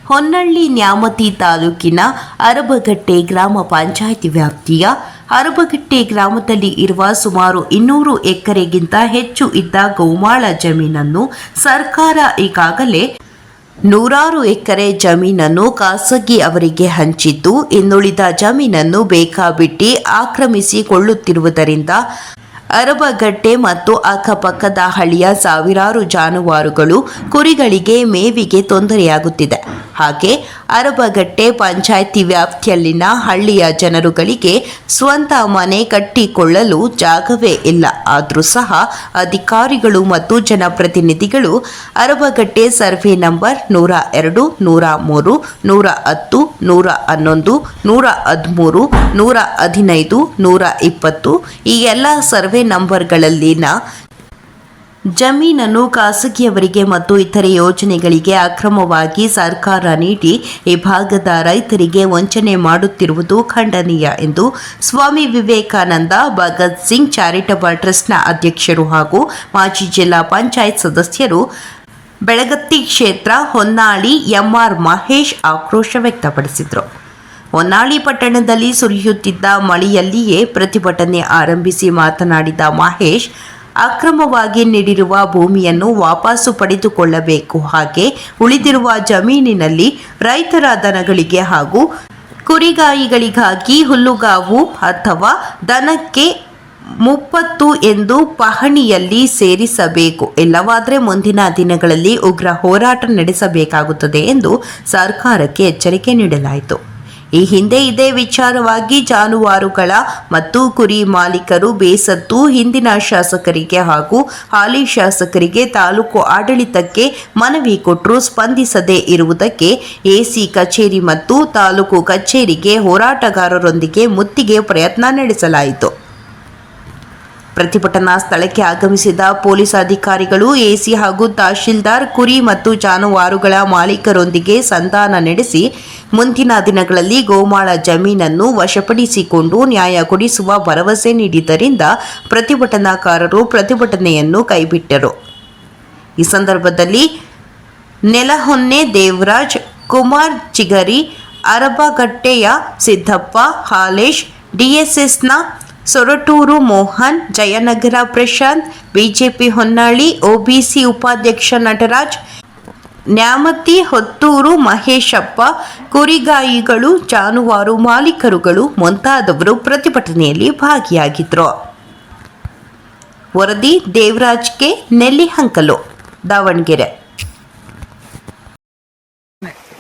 ಹೊನ್ನಳ್ಳಿ ನ್ಯಾಮತಿ ತಾಲೂಕಿನ ಅರಬಗಟ್ಟೆ ಗ್ರಾಮ ಪಂಚಾಯಿತಿ ವ್ಯಾಪ್ತಿಯ ಅರಬಗಟ್ಟೆ ಗ್ರಾಮದಲ್ಲಿ ಇರುವ ಸುಮಾರು 200 ಎಕರೆಗಿಂತ ಹೆಚ್ಚು ಇದ್ದ ಗೋಮಾಳ ಜಮೀನನ್ನು ಸರ್ಕಾರ ಈಗಾಗಲೇ 100 ಎಕರೆ ಜಮೀನನ್ನು ಖಾಸಗಿ ಅವರಿಗೆ ಹಂಚಿದ್ದು, ಇನ್ನುಳಿದ ಜಮೀನನ್ನು ಬೇಕಾಬಿಟ್ಟಿ ಆಕ್ರಮಿಸಿಕೊಳ್ಳುತ್ತಿರುವುದರಿಂದ ಅರಬಗಟ್ಟೆ ಮತ್ತು ಅಕ್ಕಪಕ್ಕದ ಹಳ್ಳಿಯ ಸಾವಿರಾರು ಜಾನುವಾರುಗಳು, ಕುರಿಗಳಿಗೆ ಮೇವಿಗೆ ತೊಂದರೆಯಾಗುತ್ತಿದೆ. ಹಾಗೆ ಅರಬಗಟ್ಟೆ ಪಂಚಾಯಿತಿ ವ್ಯಾಪ್ತಿಯಲ್ಲಿನ ಹಳ್ಳಿಯ ಜನರುಗಳಿಗೆ ಸ್ವಂತ ಮನೆ ಕಟ್ಟಿಕೊಳ್ಳಲು ಜಾಗವೇ ಇಲ್ಲ. ಆದರೂ ಸಹ ಅಧಿಕಾರಿಗಳು ಮತ್ತು ಜನಪ್ರತಿನಿಧಿಗಳು ಅರಬಗಟ್ಟೆ ಸರ್ವೆ ನಂಬರ್ 102, 103, 110, 111, 113, 115, 120 ಈ ಎಲ್ಲ ಸರ್ವೆ ನಂಬರ್ಗಳಲ್ಲಿನ ಜಮೀನನ್ನು ಖಾಸಗಿಯವರಿಗೆ ಮತ್ತು ಇತರೆ ಯೋಜನೆಗಳಿಗೆ ಅಕ್ರಮವಾಗಿ ಸರ್ಕಾರ ನೀಡಿ ಈ ಭಾಗದ ರೈತರಿಗೆ ವಂಚನೆ ಮಾಡುತ್ತಿರುವುದು ಖಂಡನೀಯ ಎಂದು ಸ್ವಾಮಿ ವಿವೇಕಾನಂದ ಭಗತ್ ಸಿಂಗ್ ಚಾರಿಟಬಲ್ ಟ್ರಸ್ಟ್ನ ಅಧ್ಯಕ್ಷರು ಹಾಗೂ ಮಾಜಿ ಜಿಲ್ಲಾ ಪಂಚಾಯತ್ ಸದಸ್ಯರು ಬೆಳಗತ್ತಿ ಕ್ಷೇತ್ರ ಹೊನ್ನಾಳಿ ಎಂಆರ್ ಮಹೇಶ್ ಆಕ್ರೋಶ ವ್ಯಕ್ತಪಡಿಸಿದರು. ಹೊನ್ನಾಳಿ ಪಟ್ಟಣದಲ್ಲಿ ಸುರಿಯುತ್ತಿದ್ದ ಮಳೆಯಲ್ಲಿಯೇ ಪ್ರತಿಭಟನೆ ಆರಂಭಿಸಿ ಮಾತನಾಡಿದ ಮಹೇಶ್, ಅಕ್ರಮವಾಗಿ ನೀಡಿರುವ ಭೂಮಿಯನ್ನು ವಾಪಸ್ಸು ಪಡೆದುಕೊಳ್ಳಬೇಕು. ಹಾಗೆ ಉಳಿದಿರುವ ಜಮೀನಿನಲ್ಲಿ ರೈತರ ದನಗಳಿಗೆ ಹಾಗೂ ಕುರಿಗಾಯಿಗಳಿಗಾಗಿ ಹುಲ್ಲುಗಾವು ಅಥವಾ ದನಕ್ಕೆ ಮುಪ್ಪತ್ತು ಎಂದು ಪಹಣಿಯಲ್ಲಿ ಸೇರಿಸಬೇಕು. ಇಲ್ಲವಾದರೆ ಮುಂದಿನ ದಿನಗಳಲ್ಲಿ ಉಗ್ರ ಹೋರಾಟ ನಡೆಸಬೇಕಾಗುತ್ತದೆ ಎಂದು ಸರ್ಕಾರಕ್ಕೆ ಎಚ್ಚರಿಕೆ ನೀಡಲಾಯಿತು. ಈ ಹಿಂದೆ ಇದೇ ವಿಚಾರವಾಗಿ ಜಾನುವಾರುಗಳ ಮತ್ತು ಕುರಿ ಮಾಲೀಕರು ಬೇಸತ್ತು ಹಿಂದಿನ ಶಾಸಕರಿಗೆ ಹಾಗೂ ಹಾಲಿ ಶಾಸಕರಿಗೆ ತಾಲೂಕು ಆಡಳಿತಕ್ಕೆ ಮನವಿ ಕೊಟ್ಟರೂ ಸ್ಪಂದಿಸದೇ ಇರುವುದಕ್ಕೆ ಎಸಿ ಕಚೇರಿ ಮತ್ತು ತಾಲೂಕು ಕಚೇರಿಗೆ ಹೋರಾಟಗಾರರೊಂದಿಗೆ ಮುತ್ತಿಗೆ ಪ್ರಯತ್ನ ನಡೆಸಲಾಯಿತು. ಪ್ರತಿಭಟನಾ ಸ್ಥಳಕ್ಕೆ ಆಗಮಿಸಿದ ಪೊಲೀಸ್ ಅಧಿಕಾರಿಗಳು, ಎಸಿ ಹಾಗೂ ತಹಶೀಲ್ದಾರ್ ಕುರಿ ಮತ್ತು ಜಾನುವಾರುಗಳ ಮಾಲೀಕರೊಂದಿಗೆ ಸಂಧಾನ ನಡೆಸಿ ಮುಂದಿನ ದಿನಗಳಲ್ಲಿ ಗೋಮಾಳ ಜಮೀನನ್ನು ವಶಪಡಿಸಿಕೊಂಡು ನ್ಯಾಯ ಕೊಡಿಸುವ ಭರವಸೆ ನೀಡಿದ್ದರಿಂದ ಪ್ರತಿಭಟನಾಕಾರರು ಪ್ರತಿಭಟನೆಯನ್ನು ಕೈಬಿಟ್ಟರು. ಈ ಸಂದರ್ಭದಲ್ಲಿ ನೆಲಹೊನ್ನೆ ದೇವರಾಜ್, ಕುಮಾರ್ ಚಿಗರಿ, ಅರಬಗಟ್ಟೆಯ ಸಿದ್ದಪ್ಪ, ಹಾಲೇಶ್, ಡಿಎಸ್ಎಸ್ನ ಸೊರಟೂರು ಮೋಹನ್, ಜಯನಗರ ಪ್ರಶಾಂತ್, ಬಿಜೆಪಿ ಹೊನ್ನಾಳಿ ಒಬಿಸಿ ಉಪಾಧ್ಯಕ್ಷ ನಟರಾಜ್, ನ್ಯಾಮತಿ ಹೊತ್ತೂರು ಮಹೇಶಪ್ಪ, ಕುರಿಗಾಯಿಗಳು, ಜಾನುವಾರು ಮಾಲೀಕರುಗಳು ಮುಂತಾದವರು ಪ್ರತಿಭಟನೆಯಲ್ಲಿ ಭಾಗಿಯಾಗಿದ್ದರು. ವರದಿ ದೇವರಾಜ್ ಕೆ, ನೆಲ್ಲಿಹಂಕಲು, ದಾವಣಗೆರೆ.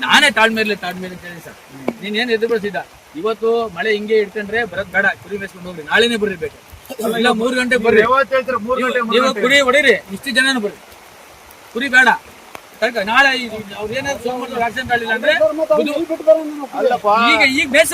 ನಾನೇ ತಾಳ್ಮೆ ಹೇಳಿ ಸರ್, ನೀನೇನು ಎದುರುಗೊಳಿಸಿದ್ದ ಇವತ್ತು ಮಳೆ ಹಿಂಗೆ ಇಟ್ಕೊಂಡ್ರೆ ಬರೋದ್ ಬೇಡ, ಕುರಿ ಮೇಸ್ಕೊಂಡು ಹೋಗ್ರಿ, ನಾಳೆನೇ ಬರ್ಬೇಕು. ಇಲ್ಲ 3 ಗಂಟೆಗೆ ಬರ್ರಿ, ನೀವು ಕುರಿ ಹೊಡೀರಿ, ಇಷ್ಟು ಜನನು ಬರ್ರಿ, ಕುರಿ ಬೇಡ. ನಾಳೆ ಅವ್ರು ಏನಾದ್ರು ಸೋಮವಾರ ಆಕ್ಸಿಡೆಂಟ್ ಆಗಲಿಲ್ಲ ಅಂದ್ರೆ ಈಗ ಮೇಸ